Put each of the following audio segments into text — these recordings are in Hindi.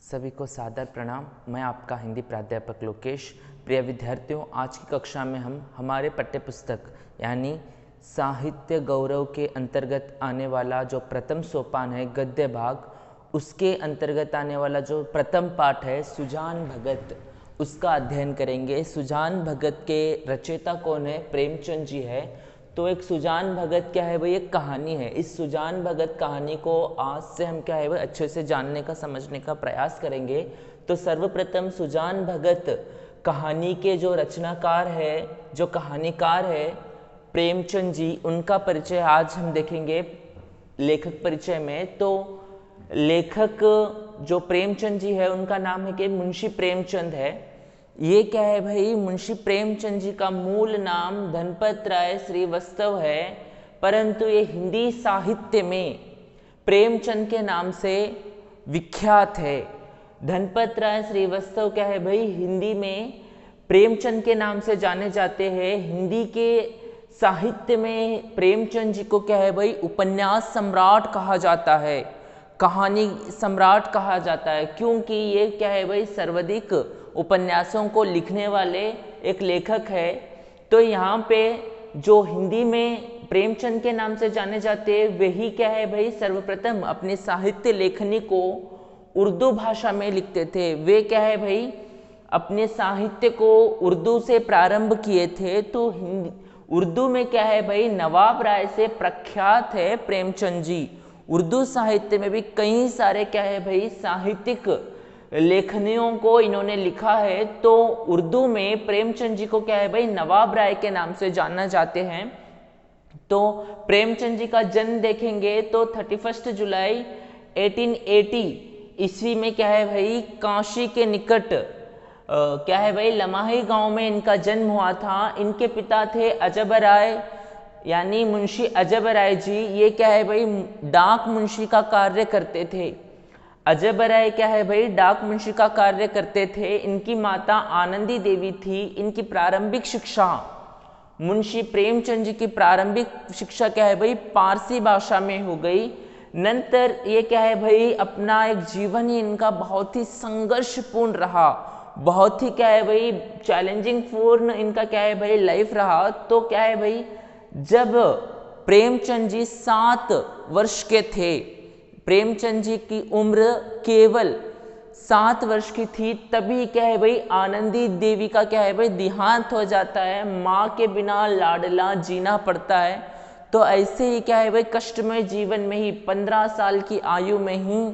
सभी को सादर प्रणाम। मैं आपका हिंदी प्राध्यापक लोकेश। प्रिय विद्यार्थियों, आज की कक्षा में हम हमारे पाठ्यपुस्तक यानी साहित्य गौरव के अंतर्गत आने वाला जो प्रथम सोपान है गद्य भाग, उसके अंतर्गत आने वाला जो प्रथम पाठ है सुजान भगत, उसका अध्ययन करेंगे। सुजान भगत के रचयिता कौन है? प्रेमचंद जी है। तो एक सुजान भगत क्या है भाई, एक कहानी है। इस सुजान भगत कहानी को आज से हम क्या है भाई अच्छे से जानने का समझने का प्रयास करेंगे। तो सर्वप्रथम सुजान भगत कहानी के जो रचनाकार है, जो कहानीकार है प्रेमचंद जी, उनका परिचय आज हम देखेंगे लेखक परिचय में। तो लेखक जो प्रेमचंद जी है उनका नाम है कि मुंशी प्रेमचंद है। ये क्या है भाई, मुंशी प्रेमचंद जी का मूल नाम धनपत राय श्रीवास्तव है, परंतु ये हिंदी साहित्य में प्रेमचंद के नाम से विख्यात है। धनपत राय श्रीवास्तव क्या है भाई, हिंदी में प्रेमचंद के नाम से जाने जाते हैं। हिंदी के साहित्य में प्रेमचंद जी को क्या है भाई, उपन्यास सम्राट कहा जाता है, कहानी सम्राट कहा जाता है, क्योंकि ये क्या है भाई सर्वाधिक उपन्यासों को लिखने वाले एक लेखक है। तो यहाँ पे जो हिंदी में प्रेमचंद के नाम से जाने जाते हैं वही क्या है भाई सर्वप्रथम अपने साहित्य लेखनी को उर्दू भाषा में लिखते थे। वे क्या है भाई अपने साहित्य को उर्दू से प्रारंभ किए थे। तो उर्दू में क्या है भाई नवाब राय से प्रख्यात है प्रेमचंद जी। उर्दू साहित्य में भी कई सारे क्या है भाई साहित्यिक लेखनियों को इन्होंने लिखा है। तो उर्दू में प्रेमचंद जी को क्या है भाई नवाब राय के नाम से जानना जाते हैं। तो प्रेमचंद जी का जन्म देखेंगे तो 31 जुलाई 1880 ईस्वी में क्या है भाई काशी के निकट क्या है भाई लमाही गांव में इनका जन्म हुआ था। इनके पिता थे अजब राय यानी मुंशी अजब राय जी। ये क्या है भाई डाक मुंशी का कार्य करते थे। अजब राय क्या है भाई डाक मुंशी का कार्य करते थे। इनकी माता आनंदी देवी थी। इनकी प्रारंभिक शिक्षा मुंशी प्रेमचंद जी की प्रारंभिक शिक्षा क्या है भाई पारसी भाषा में हो गई। नंतर ये क्या है भाई अपना एक जीवन ही इनका बहुत ही संघर्षपूर्ण रहा, बहुत ही क्या है भाई चैलेंजिंग पूर्ण इनका क्या है भाई लाइफ रहा। तो क्या है भाई जब प्रेमचंद जी 7 वर्ष के थे, प्रेमचंद जी की उम्र केवल 7 वर्ष की थी, तभी क्या है भाई आनंदी देवी का क्या है भाई देहांत हो जाता है। माँ के बिना लाडला जीना पड़ता है। तो ऐसे ही क्या है भाई कष्टमय जीवन में ही 15 साल की आयु में ही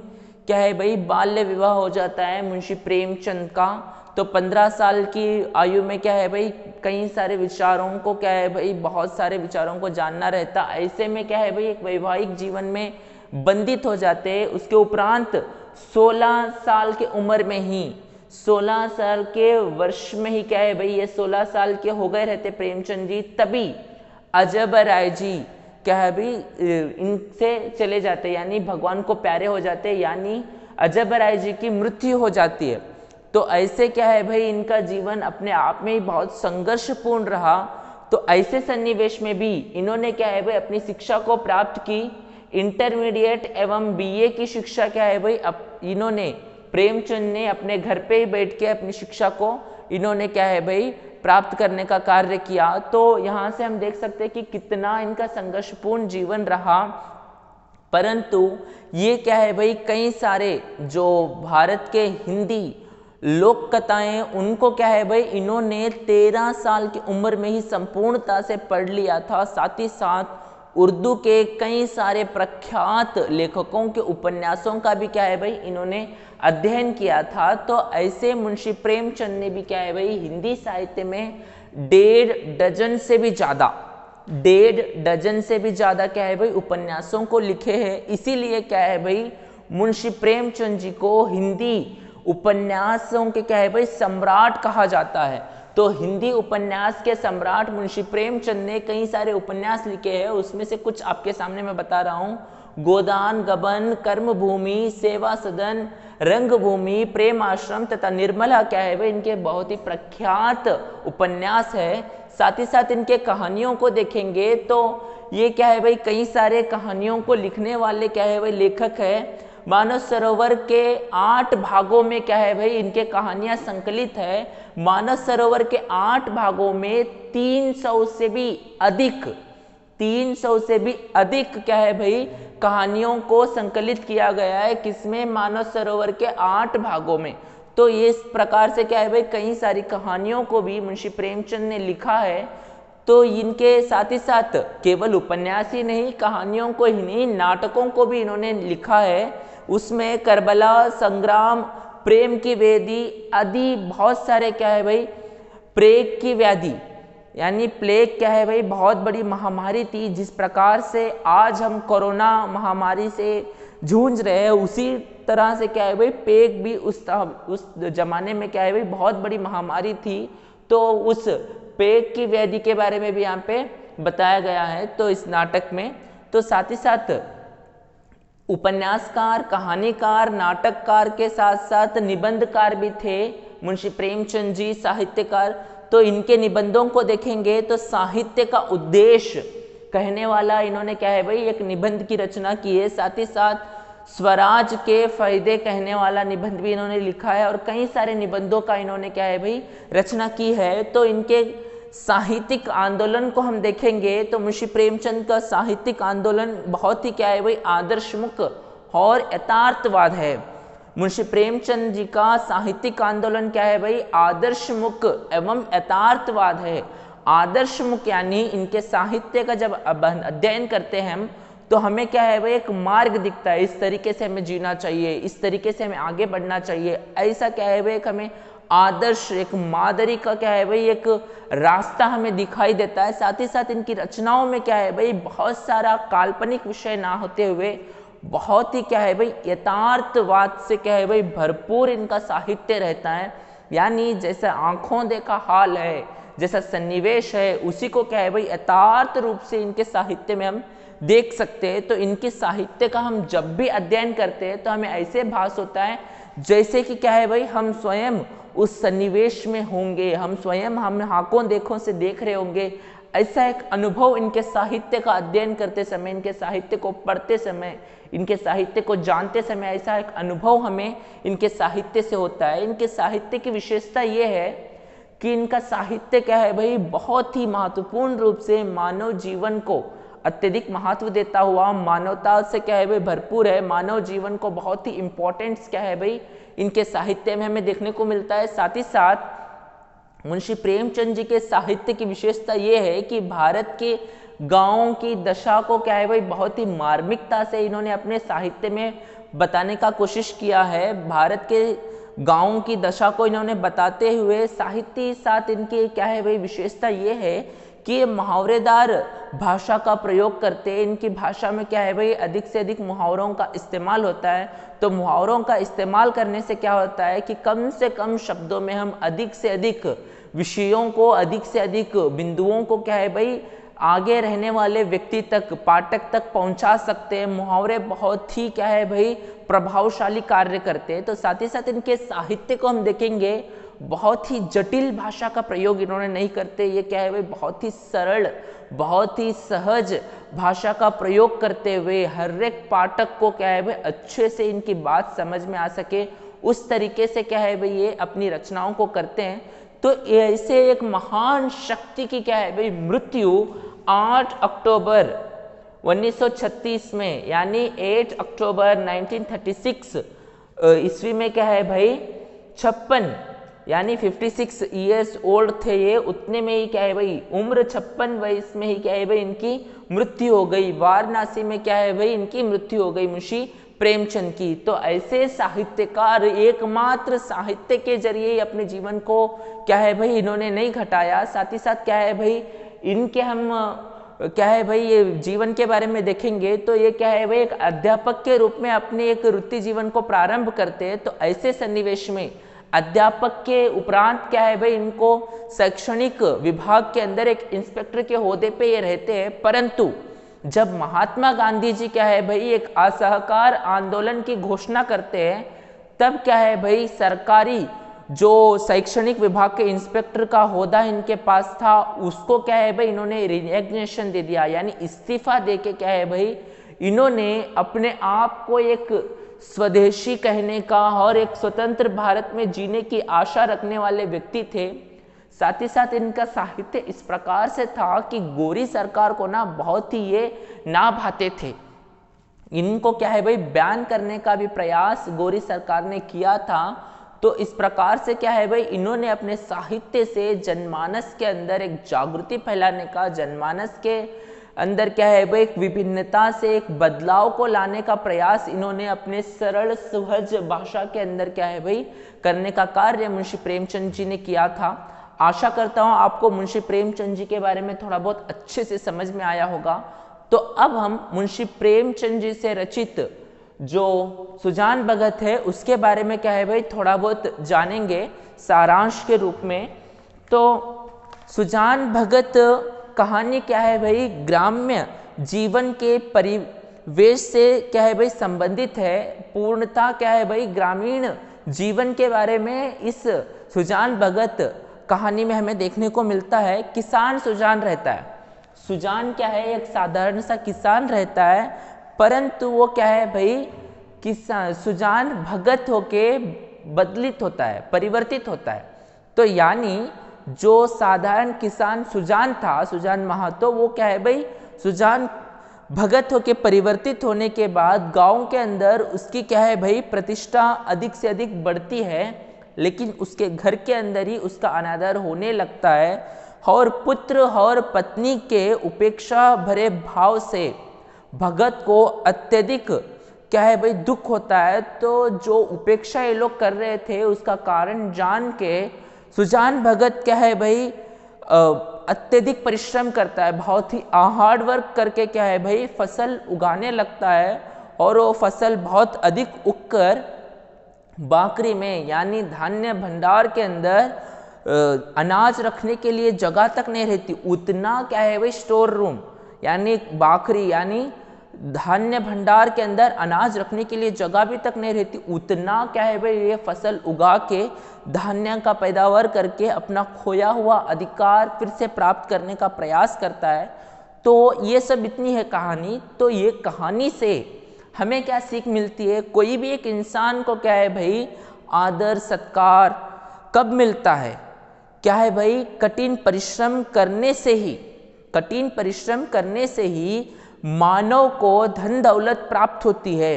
क्या है भाई बाल्य विवाह हो जाता है मुंशी प्रेमचंद का। तो 15 साल की आयु में क्या है भाई कई सारे विचारों को क्या है भाई बहुत सारे विचारों को जानना रहता। ऐसे में क्या है भाई एक वैवाहिक जीवन में बंदित हो जाते हैं। उसके उपरांत 16 साल की उम्र में ही 16 साल के वर्ष में ही क्या है भाई ये 16 साल के हो गए रहते प्रेमचंद जी, तभी अजब राय जी क्या है भाई इनसे चले जाते यानी भगवान को प्यारे हो जाते, यानी अजब राय जी की मृत्यु हो जाती है। तो ऐसे क्या है भाई इनका जीवन अपने आप में ही बहुत संघर्षपूर्ण रहा। तो ऐसे सन्निवेश में भी इन्होंने क्या है भाई अपनी शिक्षा को प्राप्त की। इंटरमीडिएट एवं बीए की शिक्षा क्या है भाई इन्होंने प्रेमचंद ने अपने घर पे ही बैठ के अपनी शिक्षा को इन्होंने क्या है भाई प्राप्त करने का कार्य किया। तो यहाँ से हम देख सकते हैं कि कितना इनका संघर्षपूर्ण जीवन रहा। परंतु ये क्या है भाई कई सारे जो भारत के हिंदी लोक कथाएं उनको क्या है भाई इन्होंने 13 साल की उम्र में ही संपूर्णता से पढ़ लिया था। साथ ही साथ उर्दू के कई सारे प्रख्यात लेखकों के उपन्यासों का भी क्या है भाई इन्होंने अध्ययन किया था। तो ऐसे मुंशी प्रेमचंद ने भी क्या है भाई हिंदी साहित्य में 1.5 डजन से भी ज्यादा क्या है भाई उपन्यासों को लिखे हैं। इसीलिए क्या है भाई मुंशी प्रेमचंद जी को हिंदी उपन्यासों के क्या है भाई सम्राट कहा जाता है। तो हिंदी उपन्यास के सम्राट मुंशी प्रेमचंद ने कई सारे उपन्यास लिखे हैं। उसमें से कुछ आपके सामने मैं बता रहा हूँ। गोदान, गबन, कर्मभूमि, सेवा सदन, रंगभूमि, प्रेम आश्रम तथा निर्मला क्या है भाई इनके बहुत ही प्रख्यात उपन्यास है। साथ ही साथ इनके कहानियों को देखेंगे तो ये क्या है भाई कई सारे कहानियों को लिखने वाले क्या है भाई लेखक है। मानस सरोवर के 8 भागों में क्या है भाई इनके कहानियां संकलित है। मानस सरोवर के 8 भागों में 300 से भी अधिक क्या है भाई कहानियों को संकलित किया गया है। किसमें? मानस सरोवर के 8 भागों में। तो ये इस प्रकार से क्या है भाई कई सारी कहानियों को भी मुंशी प्रेमचंद ने लिखा है। तो इनके साथ ही साथ केवल उपन्यास ही नहीं, कहानियों को ही नहीं, नाटकों को भी इन्होंने लिखा है। उसमें करबला, संग्राम, प्रेम की वेदी आदि बहुत सारे क्या है भाई, प्लेग की व्याधि यानी प्लेग क्या है भाई बहुत बड़ी महामारी थी। जिस प्रकार से आज हम कोरोना महामारी से जूझ रहे हैं उसी तरह से क्या है भाई प्लेग भी उस जमाने में क्या है भाई बहुत बड़ी महामारी थी। तो उस प्लेग की व्याधि के बारे में भी यहाँ पे बताया गया है तो इस नाटक में। तो साथ ही साथ उपन्यासकार, कहानीकार, नाटककार के साथ साथ निबंधकार भी थे मुंशी प्रेमचंद जी, साहित्यकार। तो इनके निबंधों को देखेंगे तो साहित्य का उद्देश्य कहने वाला इन्होंने क्या है भाई एक निबंध की रचना की है। साथ ही साथ स्वराज के फायदे कहने वाला निबंध भी इन्होंने लिखा है और कई सारे निबंधों का इन्होंने क्या है भाई रचना की है। तो इनके साहित्यिक आंदोलन को हम देखेंगे तो मुंशी प्रेमचंद का साहित्यिक आंदोलन बहुत ही क्या है भाई आदर्शमुख और यथार्थवाद है। मुंशी प्रेमचंद जी का साहित्यिक आंदोलन क्या है भाई आदर्शमुख एवं यथार्थवाद है। आदर्शमुख यानी इनके साहित्य का जब अध्ययन करते हैं हम तो हमें क्या है भाई एक मार्ग दिखता है, इस तरीके से हमें जीना चाहिए, इस तरीके से हमें आगे बढ़ना चाहिए। ऐसा क्या है भाई एक हमें आदर्श, एक मादरी का क्या है भाई एक रास्ता हमें दिखाई देता है। साथ ही साथ इनकी रचनाओं में क्या है भाई बहुत सारा काल्पनिक विषय ना होते हुए बहुत ही क्या है भाई यथार्थवाद से क्या है भाई भरपूर इनका साहित्य रहता है। यानी जैसा आंखों देखा हाल है, जैसा सन्निवेश है, उसी को क्या है भाई यथार्थ रूप से इनके साहित्य में हम देख सकते हैं। तो इनके साहित्य का हम जब भी अध्ययन करते हैं तो हमें ऐसे भास होता है जैसे कि क्या है भाई हम स्वयं उस सन्निवेश में होंगे, हम स्वयं हम आंखों देखों से देख रहे होंगे। ऐसा एक अनुभव इनके साहित्य का अध्ययन करते समय, इनके साहित्य को पढ़ते समय, इनके साहित्य को जानते समय ऐसा एक अनुभव हमें इनके साहित्य से होता है। इनके साहित्य की विशेषता ये है कि इनका साहित्य क्या है भाई बहुत ही महत्वपूर्ण रूप से मानव जीवन को अत्यधिक महत्व देता हुआ मानवता से क्या है भाई भरपूर है। मानव जीवन को बहुत ही इम्पोर्टेंस क्या है भाई इनके साहित्य में हमें देखने को मिलता है। साथ ही साथ मुंशी प्रेमचंद जी के साहित्य की विशेषता ये है कि भारत के गांवों की दशा को क्या है भाई बहुत ही मार्मिकता से इन्होंने अपने साहित्य में बताने का कोशिश किया है। भारत के गांवों की दशा को इन्होंने बताते हुए साहित्य साथ इनकी क्या है भाई विशेषता ये है कि ये मुहावरेदार भाषा का प्रयोग करते हैं। इनकी भाषा में क्या है भाई अधिक से अधिक मुहावरों का इस्तेमाल होता है। तो मुहावरों का इस्तेमाल करने से क्या होता है कि कम से कम शब्दों में हम अधिक से अधिक विषयों को, अधिक से अधिक बिंदुओं को क्या है भाई आगे रहने वाले व्यक्ति तक, पाठक तक पहुंचा सकते हैं। मुहावरे बहुत ही क्या है भाई प्रभावशाली कार्य करते हैं। तो साथ ही साथ इनके साहित्य को हम देखेंगे बहुत ही जटिल भाषा का प्रयोग इन्होंने नहीं करते। ये क्या है भाई बहुत ही सरल, बहुत ही सहज भाषा का प्रयोग करते हुए हर एक पाठक को क्या है भाई अच्छे से इनकी बात समझ में आ सके उस तरीके से क्या है भाई ये अपनी रचनाओं को करते हैं। तो ऐसे एक महान शक्ति की क्या है भाई मृत्यु 8 अक्टूबर 1936 में यानी 8 अक्टूबर 1936 ईस्वी में क्या है भाई 56 यानी 56 ईयर्स ओल्ड थे ये, उतने में ही क्या है भाई उम्र 56 वर्ष में ही क्या है भाई इनकी मृत्यु हो गई। वाराणसी में क्या है भाई इनकी मृत्यु हो गई मुंशी प्रेमचंद की। तो ऐसे साहित्यकार एकमात्र साहित्य के जरिए अपने जीवन को क्या है भाई इन्होंने नहीं घटाया। साथ ही साथ क्या है भाई इनके हम क्या है भाई ये जीवन के बारे में देखेंगे तो ये क्या है भाई एक अध्यापक के रूप में अपने एक वृत्ति जीवन को प्रारंभ करते हैं। तो ऐसे सन्निवेश में अध्यापक के उपरांत क्या है भाई इनको शैक्षणिक विभाग के अंदर एक इंस्पेक्टर के ओहदे पे ये रहते हैं। परंतु जब महात्मा गांधी जी क्या है भाई एक असहकार आंदोलन की घोषणा करते हैं तब क्या है भाई सरकारी जो शैक्षणिक विभाग के इंस्पेक्टर का ओहदा इनके पास था उसको क्या है भाई इन्होंने रिजिग्नेशन दे दिया यानी इस्तीफा दे के क्या है भाई इन्होंने अपने आप को एक स्वदेशी कहने का और एक स्वतंत्र भारत में जीने की आशा रखने वाले व्यक्ति थे। साथ ही साथ इनका साहित्य इस प्रकार से था कि गोरी सरकार को ना बहुत ही ये ना भाते थे। इनको क्या है भाई बैन करने का भी प्रयास गोरी सरकार ने किया था। तो इस प्रकार से क्या है भाई इन्होंने अपने साहित्य से जनमानस के अंदर एक जागृति फैलाने का, जनमानस के अंदर क्या है भाई एक विभिन्नता से एक बदलाव को लाने का प्रयास इन्होंने अपने सरल सहज भाषा के अंदर क्या है भाई करने का कार्य मुंशी प्रेमचंद जी ने किया था। आशा करता हूं आपको मुंशी प्रेमचंद जी के बारे में थोड़ा बहुत अच्छे से समझ में आया होगा। तो अब हम मुंशी प्रेमचंद जी से रचित जो सुजान भगत है उसके बारे में क्या है भाई थोड़ा बहुत जानेंगे सारांश के रूप में। तो सुजान भगत कहानी क्या है भाई ग्राम्य जीवन के परिवेश से क्या है भाई संबंधित है। पूर्णता क्या है भाई ग्रामीण जीवन के बारे में इस सुजान भगत कहानी में हमें देखने को मिलता है। किसान सुजान रहता है। सुजान क्या है एक साधारण सा किसान रहता है, परंतु वो क्या है भाई किसान सुजान भगत होके बदलित होता है, परिवर्तित होता है। तो यानी जो साधारण किसान सुजान था, सुजान महातो, वो क्या है भाई सुजान भगत होके परिवर्तित होने के बाद गांव के अंदर उसकी क्या है भाई प्रतिष्ठा अधिक से अधिक बढ़ती है, लेकिन उसके घर के अंदर ही उसका अनादर होने लगता है और पुत्र और पत्नी के उपेक्षा भरे भाव से भगत को अत्यधिक क्या है भाई दुख होता है। तो जो उपेक्षा ये लोग कर रहे थे उसका कारण जान के सुजान भगत क्या है भाई अत्यधिक परिश्रम करता है, बहुत ही हार्ड वर्क करके क्या है भाई फसल उगाने लगता है और वो फसल बहुत अधिक उगकर बाकरी में यानी धान्य भंडार के अंदर अनाज रखने के लिए जगह तक नहीं रहती। उतना क्या है भाई स्टोर रूम यानी बाकरी यानी धान्य भंडार के अंदर अनाज रखने के लिए जगह भी तक नहीं रहती। उतना क्या है भाई ये फसल उगा के धान्य का पैदावार करके अपना खोया हुआ अधिकार फिर से प्राप्त करने का प्रयास करता है। तो ये सब इतनी है कहानी। तो ये कहानी से हमें क्या सीख मिलती है? कोई भी एक इंसान को क्या है भाई आदर सत्कार कब मिलता है? क्या है भाई कठिन परिश्रम करने से ही, कठिन परिश्रम करने से ही मानव को धन दौलत प्राप्त होती है।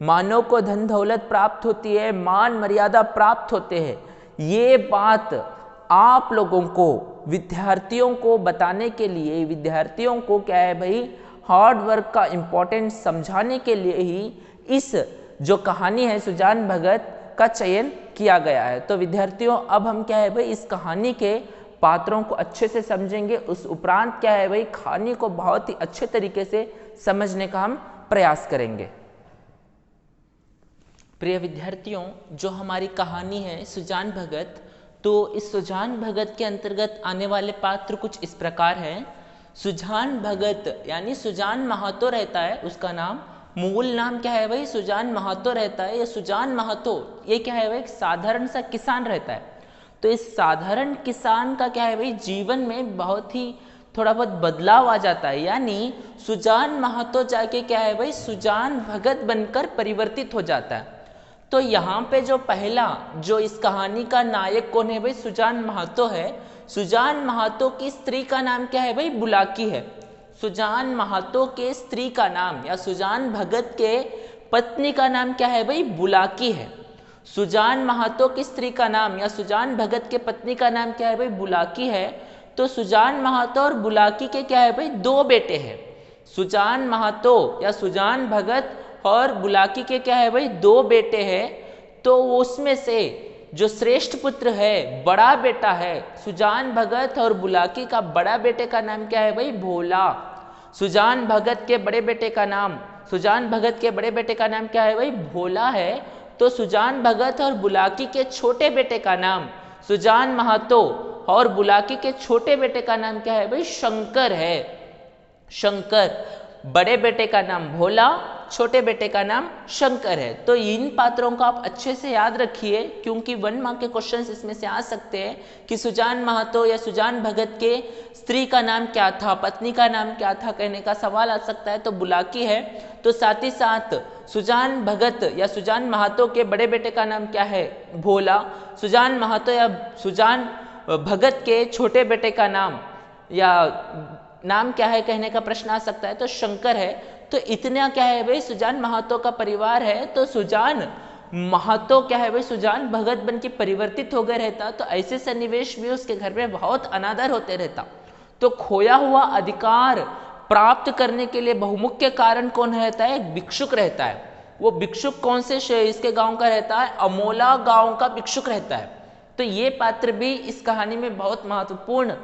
मानव को धन दौलत प्राप्त होती है, मान मर्यादा प्राप्त होते हैं। ये बात आप लोगों को विद्यार्थियों को बताने के लिए, विद्यार्थियों को क्या है भाई हार्ड वर्क का इम्पोर्टेंस समझाने के लिए ही इस जो कहानी है सुजान भगत का चयन किया गया है। तो विद्यार्थियों अब हम क्या है भाई इस कहानी के पात्रों को अच्छे से समझेंगे। उस उपरांत क्या है भाई कहानी को बहुत ही अच्छे तरीके से समझने का हम प्रयास करेंगे। प्रिय विद्यार्थियों, जो हमारी कहानी है सुजान भगत, तो इस सुजान भगत के अंतर्गत आने वाले पात्र कुछ इस प्रकार हैं। सुजान भगत यानी सुजान महातो रहता है, उसका नाम मूल नाम क्या है भाई सुजान महातो रहता है। ये सुजान महातो ये क्या है भाई एक साधारण सा किसान रहता है। तो इस साधारण किसान का क्या है भाई जीवन में बहुत ही थोड़ा बहुत बदलाव आ जाता है, यानी सुजान महातो जाके क्या है भाई सुजान भगत बनकर परिवर्तित हो जाता है। तो यहाँ पे जो पहला जो इस कहानी का नायक कौन है भाई सुजान महातो है। सुजान महातो की स्त्री का नाम क्या है भाई बुलाकी है। सुजान महातो के स्त्री का नाम या सुजान भगत के पत्नी का नाम क्या है भाई बुलाकी है। सुजान महातो की स्त्री का नाम या सुजान भगत के पत्नी का नाम क्या है भाई बुलाकी है। तो सुजान महातो और बुलाकी के क्या है भाई दो बेटे हैं। सुजान महातो या सुजान भगत और बुलाकी के क्या है भाई दो बेटे हैं। तो उसमें से जो श्रेष्ठ पुत्र है, बड़ा बेटा है सुजान भगत और बुलाकी का, बड़ा बेटे का नाम क्या है भाई भोला। सुजान भगत के बड़े बेटे का नाम, सुजान भगत के बड़े बेटे का नाम क्या है भाई भोला है। तो सुजान भगत और बुलाकी के छोटे बेटे का नाम सुजान महातो और बुलाकी के छोटे बेटे का नाम क्या है भाई शंकर है। शंकर, बड़े बेटे का नाम भोला, छोटे बेटे का नाम शंकर है। तो इन पात्रों को आप अच्छे से याद रखिए, क्योंकि 1 मार्क के क्वेश्चंस इसमें से आ सकते हैं कि सुजान महातो या सुजान भगत के स्त्री का नाम क्या था, पत्नी का नाम क्या था, कहने का सवाल आ सकता है। तो बुलाकी है। तो साथ ही साथ सुजान भगत या सुजान महातो के बड़े बेटे का नाम क्या है? भोला। सुजान महातो या सुजान भगत के छोटे बेटे का नाम या नाम क्या है कहने का प्रश्न आ सकता है, तो शंकर है। तो इतना क्या है भाई, सुजान महातो का परिवार है, तो सुजान महातो क्या है भाई, सुजान भगत बन के परिवर्तित हो गए रहता। तो ऐसे सन्निवेश में उसके घर में बहुत अनादर होते रहता। तो खोया हुआ अधिकार प्राप्त करने के लिए बहुमुख्य कारण कौन रहता है? एक भिक्षुक रहता है। वो भिक्षुक कौन से इसके गांव का रहता है? अमोला गांव का भिक्षुक रहता है। तो ये पात्र भी इस कहानी में बहुत महत्वपूर्ण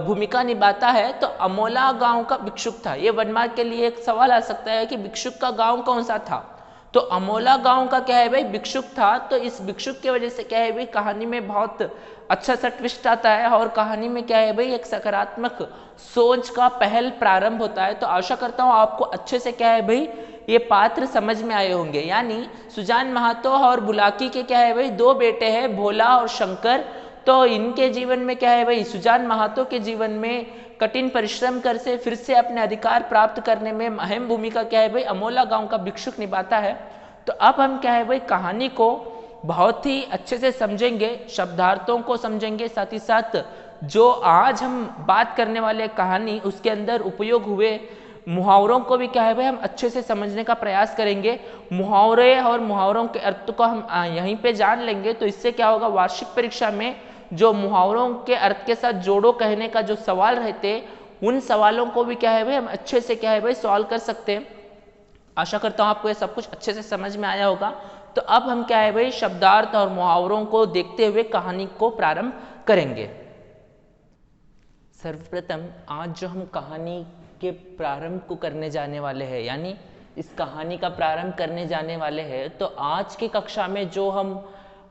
भूमिका निभाता है। तो अमोला गांव का भिक्षुक था। ये वनमार्ग के लिए एक सवाल आ सकता है कि भिक्षुक का गांव कौन सा था? तो अमोला गांव का क्या है भाई, भिक्षुक था। तो इस भिक्षुक की वजह से क्या है भाई, कहानी में बहुत अच्छा सा ट्विस्ट आता है और कहानी में क्या है भाई, एक सकारात्मक सोच का पहल प्रारंभ होता है। तो आशा करता हूँ आपको अच्छे से क्या है भाई ये पात्र समझ में आए होंगे। यानी सुजान महातो और बुलाकी के क्या है भाई, दो बेटे हैं, भोला और शंकर। तो इनके जीवन में क्या है भाई, सुजान महातो के जीवन में कठिन परिश्रम कर से फिर से अपने अधिकार प्राप्त करने में अहम भूमिका क्या है भाई, अमोला गांव का भिक्षुक निभाता है। तो अब हम क्या है भाई, कहानी को बहुत ही अच्छे से समझेंगे, शब्दार्थों को समझेंगे, साथ ही साथ जो आज हम बात करने वाले कहानी उसके अंदर उपयोग हुए मुहावरों को भी क्या है भाई हम अच्छे से समझने का प्रयास करेंगे। मुहावरे और मुहावरों के अर्थ को हम यहीं पे जान लेंगे। तो इससे क्या होगा, वार्षिक परीक्षा में जो मुहावरों के अर्थ के साथ जोड़ो कहने का जो सवाल रहते, उन सवालों को भी क्या है भाई हम अच्छे से क्या है भाई सॉल्व कर सकते हैं। आशा करता हूँ आपको ये सब कुछ अच्छे से समझ में आया होगा। तो अब हम क्या है भाई शब्दार्थ और मुहावरों को देखते हुए कहानी को प्रारंभ करेंगे। सर्वप्रथम आज जो हम कहानी के प्रारंभ को करने जाने वाले हैं, यानी इस कहानी का प्रारंभ करने जाने वाले हैं, तो आज की कक्षा में जो हम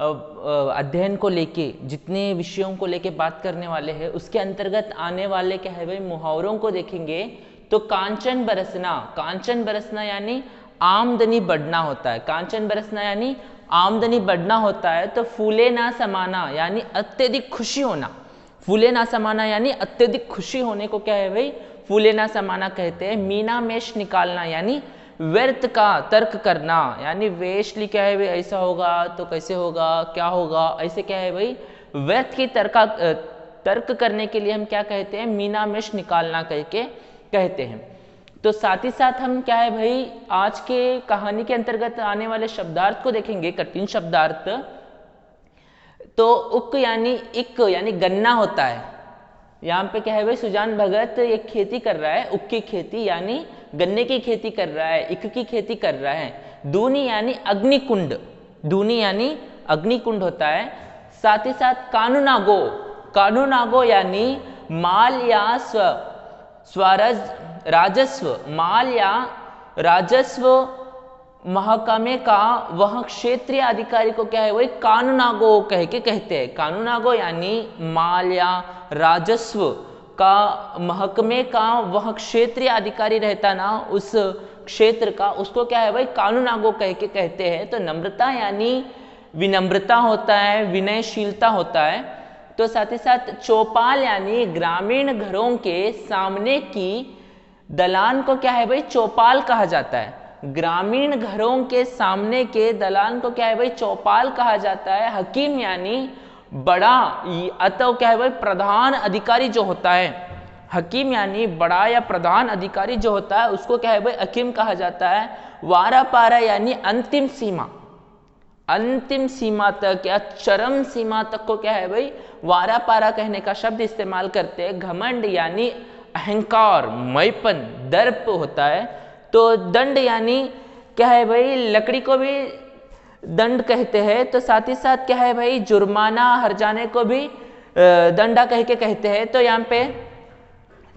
अध्ययन को लेके जितने विषयों को लेके बात करने वाले हैं उसके अंतर्गत आने वाले क्या है भाई मुहावरों को देखेंगे। तो कांचन बरसना यानी आमदनी बढ़ना होता है। कांचन बरसना यानी आमदनी बढ़ना होता है। तो फूले ना समाना यानी अत्यधिक खुशी होना। फूले ना समाना यानी अत्यधिक खुशी होने को क्या है भाई फूले ना समाना कहते हैं। मीना मेष निकालना यानी व्यर्थ का तर्क करना, यानी वेशली क्या है भाई ऐसा होगा तो कैसे होगा, क्या होगा, ऐसे क्या है भाई व्यर्थ की तर्क करने के लिए हम क्या कहते हैं, मीना मेष निकालना करके कहते हैं। तो साथ ही साथ हम क्या है भाई आज के कहानी के अंतर्गत आने वाले शब्दार्थ को देखेंगे, कठिन शब्दार्थ। तो उक यानी इक यानी गन्ना होता है। यहाँ पे क्या है भाई सुजान भगत एक खेती कर रहा है, उक की खेती यानी गन्ने की खेती कर रहा है, इक की खेती कर रहा है। दूनी यानी अग्निकुंड, दूनी यानी अग्निकुंड होता है। साथ ही साथ कानूनागो यानी माल या राजस्व, माल या राजस्व महकमे का वह क्षेत्रीय अधिकारी को क्या है वही कानूनागो कह के कहते हैं। कानूनागो यानी माल या राजस्व का महकमे का वह क्षेत्रीय अधिकारी रहता ना उस क्षेत्र का, उसको क्या है भाई कानूनागो कह के कहते हैं। तो नम्रता यानी विनम्रता होता है, विनयशीलता होता है। तो साथ ही साथ चौपाल यानी ग्रामीण घरों के सामने की दलान को क्या है भाई चौपाल कहा जाता है। ग्रामीण घरों के सामने के दलान को क्या है भाई चौपाल कहा जाता है। हकीम यानी बड़ा अतः क्या है भाई प्रधान अधिकारी जो होता है, हकीम यानी बड़ा या प्रधान अधिकारी जो होता है उसको क्या है भाई हकीम कहा जाता है। वारा पारा यानी अंतिम सीमा, अंतिम सीमा तक या चरम सीमा तक को क्या है भाई वारा पारा कहने का शब्द इस्तेमाल करते हैं। घमंड यानी अहंकार, मैपन, दर्प होता है। तो दंड यानी क्या है भाई लकड़ी को भी दंड कहते हैं। तो साथ ही साथ क्या है भाई जुर्माना, हर्जाने को भी दंडा कह के कहते हैं। तो यहाँ पे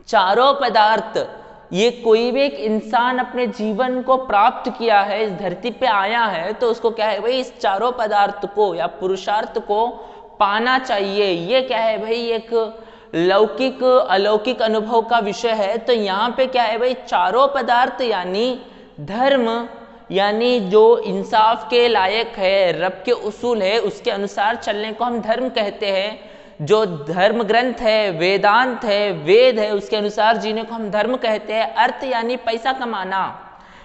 चारों पदार्थ, ये कोई भी एक इंसान अपने जीवन को प्राप्त किया है, इस धरती पे आया है, तो उसको क्या है भाई इस चारों पदार्थ को या पुरुषार्थ को पाना चाहिए। ये क्या है भाई एक लौकिक अलौकिक अनुभव का विषय है। तो यहाँ पे क्या है भाई चारों पदार्थ यानी धर्म, यानी जो इंसाफ के लायक है, रब के उसूल है, उसके अनुसार चलने को हम धर्म कहते हैं। जो धर्म ग्रंथ है, वेदांत है, वेद है, उसके अनुसार जीने को हम धर्म कहते हैं। अर्थ यानी पैसा कमाना,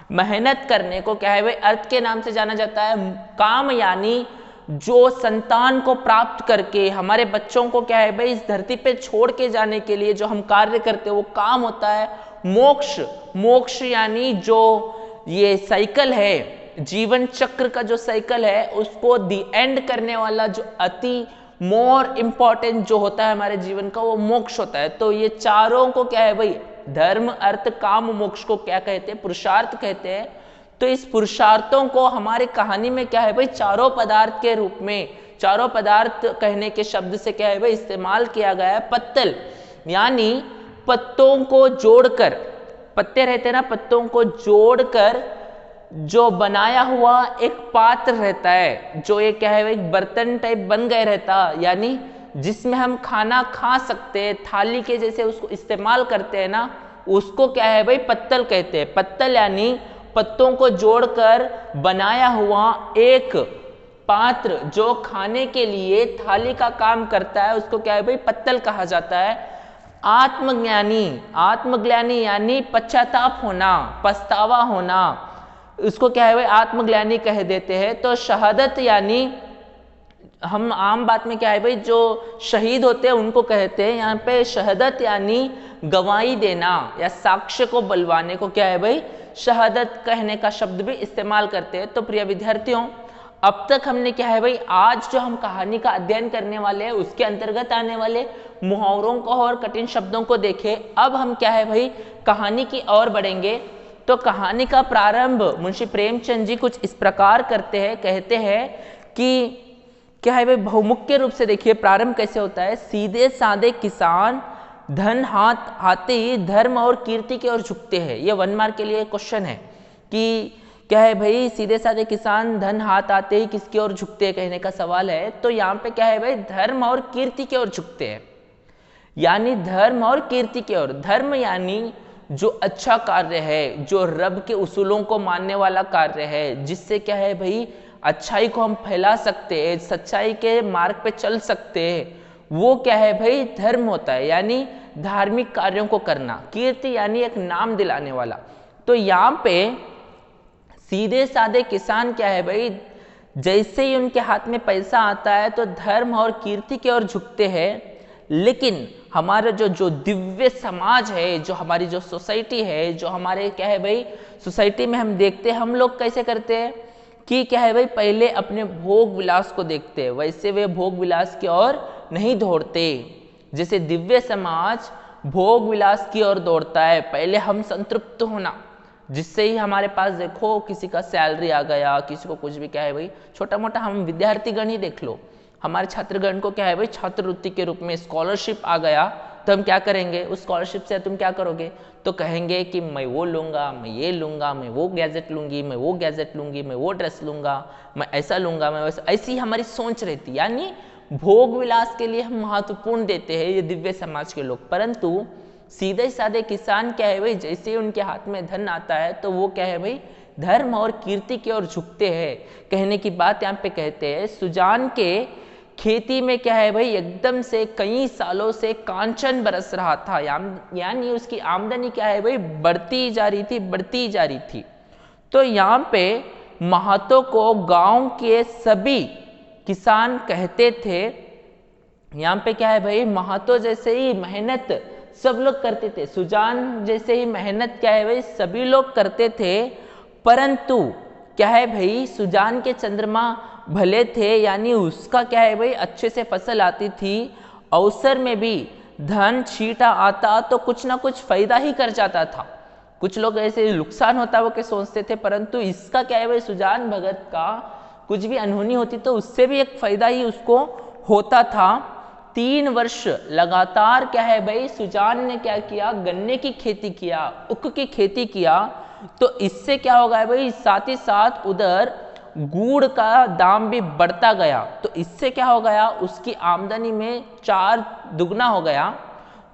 मेहनत करने को क्या है भाई अर्थ के नाम से जाना जाता है। काम यानी जो संतान को प्राप्त करके हमारे बच्चों को क्या है भाई इस धरती पे छोड़ के जाने के लिए जो हम कार्य करते हैं वो काम होता है। मोक्ष, मोक्ष यानी जो ये साइकिल है, जीवन चक्र का जो साइकिल है उसको दी एंड करने वाला जो अति मोर इम्पॉर्टेंट जो होता है हमारे जीवन का वो मोक्ष होता है। तो ये चारों को क्या है भाई धर्म अर्थ काम मोक्ष को क्या कहते हैं, पुरुषार्थ कहते हैं। तो इस पुरुषार्थों को हमारे कहानी में क्या है भाई चारों पदार्थ के रूप में, चारों पदार्थ कहने के शब्द से क्या है भाई इस्तेमाल किया गया है। पत्तल यानी पत्तों को जोड़कर, पत्ते रहते हैं ना, पत्तों को जोड़कर जो बनाया हुआ एक पात्र रहता है, जो ये क्या है एक बर्तन टाइप बन गए रहता, यानी जिसमें हम खाना खा सकते हैं, थाली के जैसे उसको इस्तेमाल करते हैं ना, उसको क्या है भाई पत्तल कहते हैं। पत्तल यानी पत्तों को जोड़कर बनाया हुआ एक पात्र जो खाने के लिए थाली का काम करता है, उसको क्या है भाई पत्तल कहा जाता है। आत्मज्ञानी, आत्मज्ञानी यानी पश्चाताप होना, पछतावा होना, उसको क्या है भाई आत्मज्ञानी कह देते हैं। तो शहादत यानी हम आम बात में क्या है भाई जो शहीद होते हैं उनको कहते हैं, यहाँ पे शहादत यानी गवाही देना या साक्ष्य को बलवाने को क्या है भाई शहादत कहने का शब्द भी इस्तेमाल करते हैं। तो प्रिय विद्यार्थियों, अब तक हमने क्या है भाई आज जो हम कहानी का अध्ययन करने वाले हैं उसके अंतर्गत आने वाले मुहावरों को और कठिन शब्दों को देखे। अब हम क्या है भाई कहानी की ओर बढ़ेंगे। तो कहानी का प्रारंभ मुंशी प्रेमचंद जी कुछ इस प्रकार करते हैं, कहते हैं कि क्या है भाई बहुमुख्य रूप से देखिए प्रारंभ कैसे होता है। सीधे साधे किसान धन हाथ आते ही धर्म और कीर्ति की ओर झुकते हैं। ये 1 मार्क के लिए क्वेश्चन है कि क्या है भाई सीधे साधे किसान धन हाथ आते ही किसकी ओर झुकते हैं कहने का सवाल है। तो यहाँ पे क्या है भाई धर्म और कीर्ति की ओर झुकते हैं, यानी धर्म और कीर्ति की ओर। धर्म यानी जो अच्छा कार्य है, जो रब के उसूलों को मानने वाला कार्य है, जिससे क्या है भाई अच्छाई को हम फैला सकते हैं, सच्चाई के मार्ग पे चल सकते हैं, वो क्या है भाई धर्म होता है, यानी धार्मिक कार्यों को करना। कीर्ति यानी एक नाम दिलाने वाला। तो यहाँ पे सीधे साधे किसान क्या है भाई जैसे ही उनके हाथ में पैसा आता है तो धर्म और कीर्ति की ओर झुकते हैं। लेकिन हमारा जो दिव्य समाज है, जो हमारी जो सोसाइटी है, जो हमारे क्या है भाई सोसाइटी में हम देखते हैं, हम लोग कैसे करते हैं कि क्या है भाई पहले अपने भोग विलास को देखते हैं, वैसे वे भोग विलास की ओर नहीं दौड़ते। जैसे दिव्य समाज भोग विलास की ओर दौड़ता है, पहले हम संतृप्त होना, जिससे ही हमारे पास देखो किसी का सैलरी आ गया, किसी को कुछ भी क्या है भाई छोटा मोटा, हम विद्यार्थीगण ही देख लो, हमारे छात्रगण को क्या है भाई छात्रवृत्ति के रूप में स्कॉलरशिप आ गया, तो हम क्या करेंगे उस स्कॉलरशिप से तुम क्या करोगे, तो कहेंगे कि मैं वो लूंगा, मैं ये लूंगा, मैं वो गैजेट लूंगी, मैं वो गैजेट लूंगी, मैं वो ड्रेस लूंगा, मैं ऐसा लूंगा, मैं वैसा। ऐसी हमारी सोच रहती, यानी भोग विलास के लिए हम महत्वपूर्ण देते हैं ये दिव्य समाज के लोग। परंतु सीधे साधे किसान क्या है भाई जैसे उनके हाथ में धन आता है तो वो क्या है भाई धर्म और कीर्ति की ओर झुकते हैं। कहने की बात यहाँ पे कहते हैं सुजान के खेती में क्या है भाई एकदम से कई सालों से कांचन बरस रहा था, यानी उसकी आमदनी क्या है भाई बढ़ती जा रही थी, बढ़ती जा रही थी। तो यहाँ पे महातो को गांव के सभी किसान कहते थे, यहाँ पे क्या है भाई महातो जैसे ही मेहनत सब लोग करते थे, सुजान जैसे ही मेहनत क्या है भाई सभी लोग करते थे। परंतु क्या है भाई सुजान के चंद्रमा भले थे, यानी उसका क्या है भाई अच्छे से फसल आती थी, अवसर में भी धन छीटा आता तो कुछ ना कुछ फायदा ही कर जाता था। कुछ लोग ऐसे नुकसान होता वो के सोचते थे, परंतु इसका क्या है भाई सुजान भगत का कुछ भी अनहोनी होती तो उससे भी एक फायदा ही उसको होता था। 3 वर्ष लगातार क्या है भाई सुजान ने क्या किया, गन्ने की खेती किया, उख की खेती किया। तो इससे क्या होगा भाई साथ ही साथ उधर गुड़ का दाम भी बढ़ता गया, तो इससे क्या हो गया उसकी आमदनी में 4 दुगना हो गया।